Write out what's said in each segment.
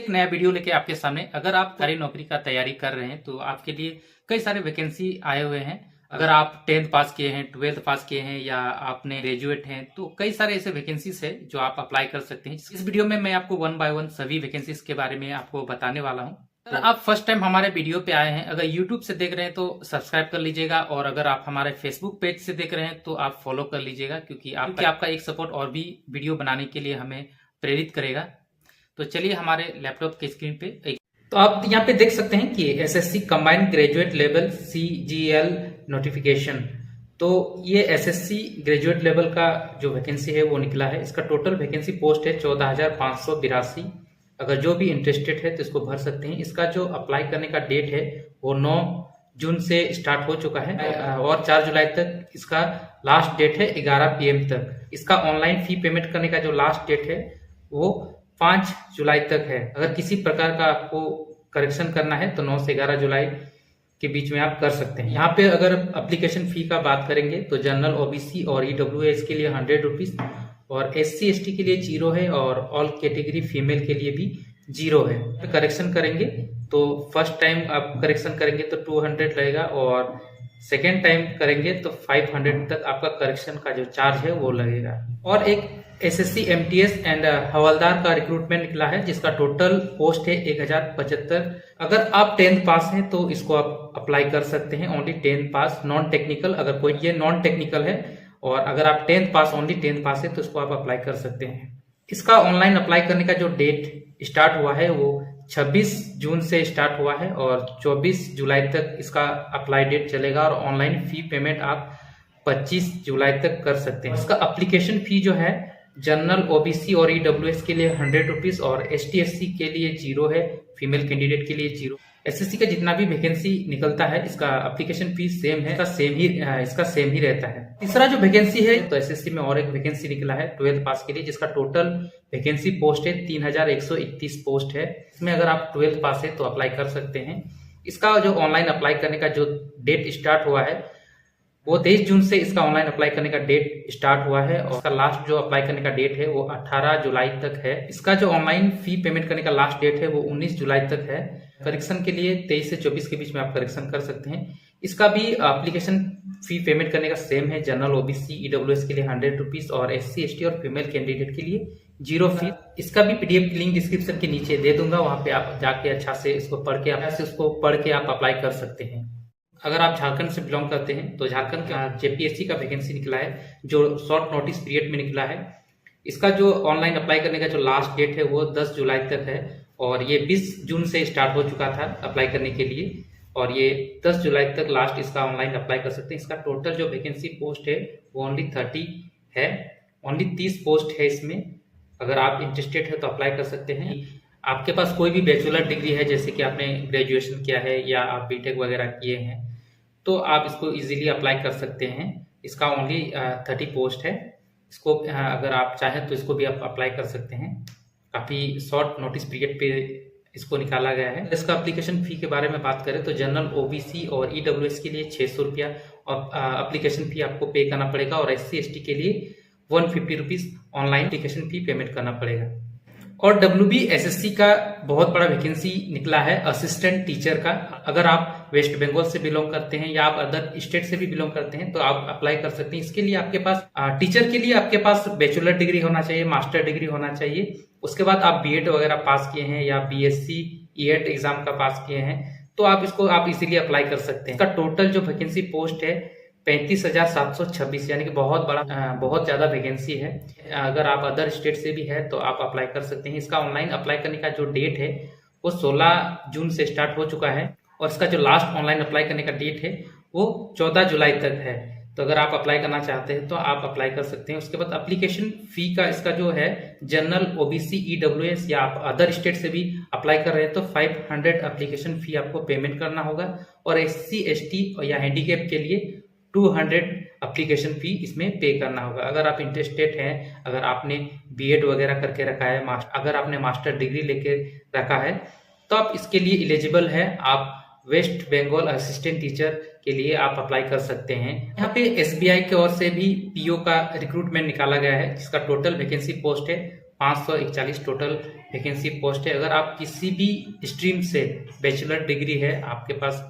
एक नया वीडियो लेके आपके सामने। अगर आप सरकारी नौकरी का तैयारी कर रहे हैं तो आपके लिए कई सारे वैकेंसी आए हुए हैं। अगर आप 10th पास किए हैं, 12th पास किए हैं या आपने ग्रेजुएट हैं तो कई सारे ऐसे वैकेंसीज है जो आप अप्लाई कर सकते हैं। इस वीडियो में मैं आपको 1 बाय 1 सभी वैकेंसीज के बारे में आपको बताने वाला हूँ। अगर आप फर्स्ट टाइम हमारे वीडियो पे आए हैं, अगर यूट्यूब से देख रहे हैं तो सब्सक्राइब कर लीजिएगा, और अगर आप हमारे फेसबुक पेज से देख रहे हैं तो आप फॉलो कर लीजिएगा, क्योंकि आपका एक सपोर्ट और भी वीडियो बनाने के लिए हमें प्रेरित करेगा। तो चलिए हमारे लैपटॉप की स्क्रीन पे तो आप यहाँ पे देख सकते हैं कि SSC combined graduate level CGL notification. तो ये एसएससी ग्रेजुएट लेवल का जो वैकेंसी है वो निकला है। इसका टोटल वैकेंसी पोस्ट है 14,582। अगर जो भी इंटरेस्टेड है तो इसको भर सकते हैं। इसका जो अप्लाई करने का डेट है वो 9 जून से स्टार्ट हो चुका है और 4 जुलाई तक इसका लास्ट डेट है 11 PM तक। इसका ऑनलाइन फी पेमेंट करने का जो लास्ट डेट है वो 5 जुलाई तक है। अगर किसी प्रकार का आपको करेक्शन करना है तो 9 से 11 जुलाई के बीच में आप कर सकते हैं। यहाँ पे अगर एप्लीकेशन फी का बात करेंगे तो जनरल, OBC और EWS के लिए 100 रुपीज, और SC ST के लिए 0 है, और ऑल कैटेगरी फीमेल के लिए भी 0 है। करेक्शन करेंगे तो फर्स्ट टाइम आप करेक्शन करेंगे तो 200 लगेगा, और सेकेंड टाइम करेंगे तो 500 तक आपका करेक्शन का जो चार्ज है वो लगेगा। और एक SSC MTS एंड हवलदार का रिक्रूटमेंट निकला है, जिसका टोटल पोस्ट है 1075। अगर आप 10th पास हैं तो इसको आप अप्लाई कर सकते हैं। ओनली 10th पास, नॉन टेक्निकल, अगर कोई ये नॉन टेक्निकल है, और अगर आप 10th पास, ओनली 10th पास है तो इसको आप अप्लाई कर सकते हैं। इसका ऑनलाइन अप्लाई करने का जो डेट स्टार्ट हुआ है वो 26 जून से स्टार्ट हुआ है, और 24 जुलाई तक इसका अप्लाई डेट चलेगा, और ऑनलाइन फी पेमेंट आप 25 जुलाई तक कर सकते हैं। इसका अप्लीकेशन फी जो है जनरल, OBC और EWS के लिए 100 रुपीज, और ST SC के लिए 0 है, फीमेल कैंडिडेट के लिए 0। SSC का जितना भी वैकेंसी निकलता है इसका एप्लीकेशन फीस सेम है, इसका सेम ही रहता है। तीसरा जो वैकेंसी है तो SSC में और एक वैकेंसी निकला है 12th पास के लिए, जिसका टोटल वैकेंसी पोस्ट है 3131 पोस्ट है। इसमें अगर आप 12th पास है तो अप्लाई कर सकते हैं। इसका जो ऑनलाइन अप्लाई करने का जो डेट स्टार्ट हुआ है वो 23 जून से इसका ऑनलाइन अप्लाई करने का डेट स्टार्ट हुआ है, और इसका लास्ट जो अप्लाई करने का डेट है वो 18 जुलाई तक है। इसका जो ऑनलाइन फी पेमेंट करने का लास्ट डेट है वो 19 जुलाई तक है। करेक्शन के लिए 23 से 24 के बीच में आप करेक्शन कर सकते हैं। इसका भी एप्लीकेशन फी पेमेंट करने का सेम है। जनरल, OBC, EWS के लिए 100 रुपीज, और SC ST और फीमेल कैंडिडेट के लिए 0 फी। इसका भी PDF की लिंक डिस्क्रिप्शन के नीचे दे दूंगा, वहां पे आप जाके अच्छा से इसको पढ़ के आप अप्लाई कर सकते हैं। अगर आप झारखंड से बिलोंग करते हैं तो झारखंड का JPSC का वैकेंसी निकला है, जो शॉर्ट नोटिस पीरियड में निकला है। इसका जो ऑनलाइन अप्लाई करने का जो लास्ट डेट है वो 10 जुलाई तक है, और ये 20 जून से स्टार्ट हो चुका था अप्लाई करने के लिए, और ये 10 जुलाई तक लास्ट इसका ऑनलाइन अप्लाई कर सकते हैं। इसका टोटल जो वैकेंसी पोस्ट है वो ओनली 30 है, ओनली 30 पोस्ट है इसमें। अगर आप इंटरेस्टेड है तो अप्लाई कर सकते हैं। आपके पास कोई भी बैचलर डिग्री है, जैसे कि आपने ग्रेजुएशन किया है या आप BTech वगैरह किए हैं, तो आप इसको इजीली अप्लाई कर सकते हैं। इसका ओनली 30 पोस्ट है। इसको अगर आप चाहें तो इसको भी आप अप्लाई कर सकते हैं। काफ़ी शॉर्ट नोटिस पीरियड पे इसको निकाला गया है। इसका एप्लीकेशन फ़ी के बारे में बात करें तो जनरल, OBC और EWS के लिए 600 रुपया और एप्लीकेशन फ़ी आपको पे करना पड़ेगा, और SC ST के लिए 150 rupees online application fee payment करना पड़ेगा। और WB SSC का बहुत बड़ा वैकेंसी निकला है असिस्टेंट टीचर का। अगर आप वेस्ट बंगाल से बिलोंग करते हैं या आप अदर स्टेट से भी बिलोंग करते हैं तो आप अप्लाई कर सकते हैं। इसके लिए आपके पास टीचर के लिए आपके पास बैचलर डिग्री होना चाहिए, मास्टर डिग्री होना चाहिए। उसके बाद आप BEd वगैरह पास किए हैं या BSc EET एग्जाम का पास किए हैं तो आप इसीलिए अप्लाई कर सकते हैं। इसका टोटल जो वैकेंसी पोस्ट है 35,726, यानी कि बहुत ज्यादा वैकेंसी है। अगर आप अदर स्टेट से भी है तो आप अप्लाई कर सकते हैं। इसका ऑनलाइन अप्लाई करने का जो डेट है वो 16 जून से स्टार्ट हो चुका है, और इसका जो लास्ट ऑनलाइन अप्लाई करने का डेट है वो 14 जुलाई तक है। तो अगर आप अप्लाई करना चाहते हैं तो आप अप्लाई कर सकते हैं। उसके बाद एप्लीकेशन फी का इसका जो है जनरल, OBC, EWS या आप अदर स्टेट से भी अप्लाई कर रहे हैं तो 500 एप्लीकेशन फी आपको पेमेंट करना होगा, और SC ST या हैंडीकैप के लिए 200 एप्लीकेशन फी इसमें पे करना होगा। अगर आप इंटरेस्टेड हैं, अगर आपने BEd वगैरह करके रखा है, अगर आपने मास्टर डिग्री लेके रखा है तो आप इसके लिए एलिजिबल है। आप वेस्ट बंगाल असिस्टेंट टीचर के लिए आप अप्लाई कर सकते हैं। यहाँ पे SBI की ओर से भी PO का रिक्रूटमेंट निकाला गया है, जिसका टोटल वैकेंसी पोस्ट है 541 टोटल वैकेंसी पोस्ट है। अगर आप किसी भी स्ट्रीम से बैचलर डिग्री है आपके पास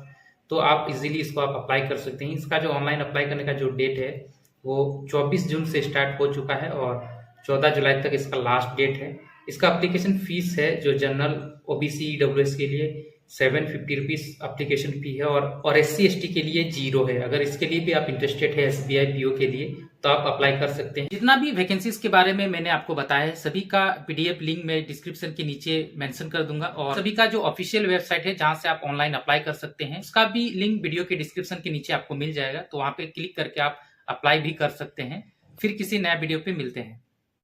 तो आप इजीली इसको आप अप्लाई कर सकते हैं। इसका जो ऑनलाइन अप्लाई करने का जो डेट है वो 24 जून से स्टार्ट हो चुका है और 14 जुलाई तक इसका लास्ट डेट है। इसका एप्लीकेशन फीस है जो जनरल ओबीसी ईडब्ल्यूएस के लिए 750 रुपीज एप्लीकेशन फी है और SC ST के लिए 0 है। अगर इसके लिए भी आप इंटरेस्टेड है SBI PO के लिए तो आप अप्लाई कर सकते हैं। जितना भी वैकेंसीज के बारे में मैंने आपको बताया है सभी का PDF लिंक मैं डिस्क्रिप्शन के नीचे मेंशन कर दूंगा और सभी का जो ऑफिशियल वेबसाइट है जहां से आप ऑनलाइन अप्लाई कर सकते हैं उसका भी लिंक वीडियो के डिस्क्रिप्शन के नीचे आपको मिल जाएगा, तो वहां पे क्लिक करके आप अप्लाई भी कर सकते हैं। फिर किसी नया वीडियो पे मिलते हैं।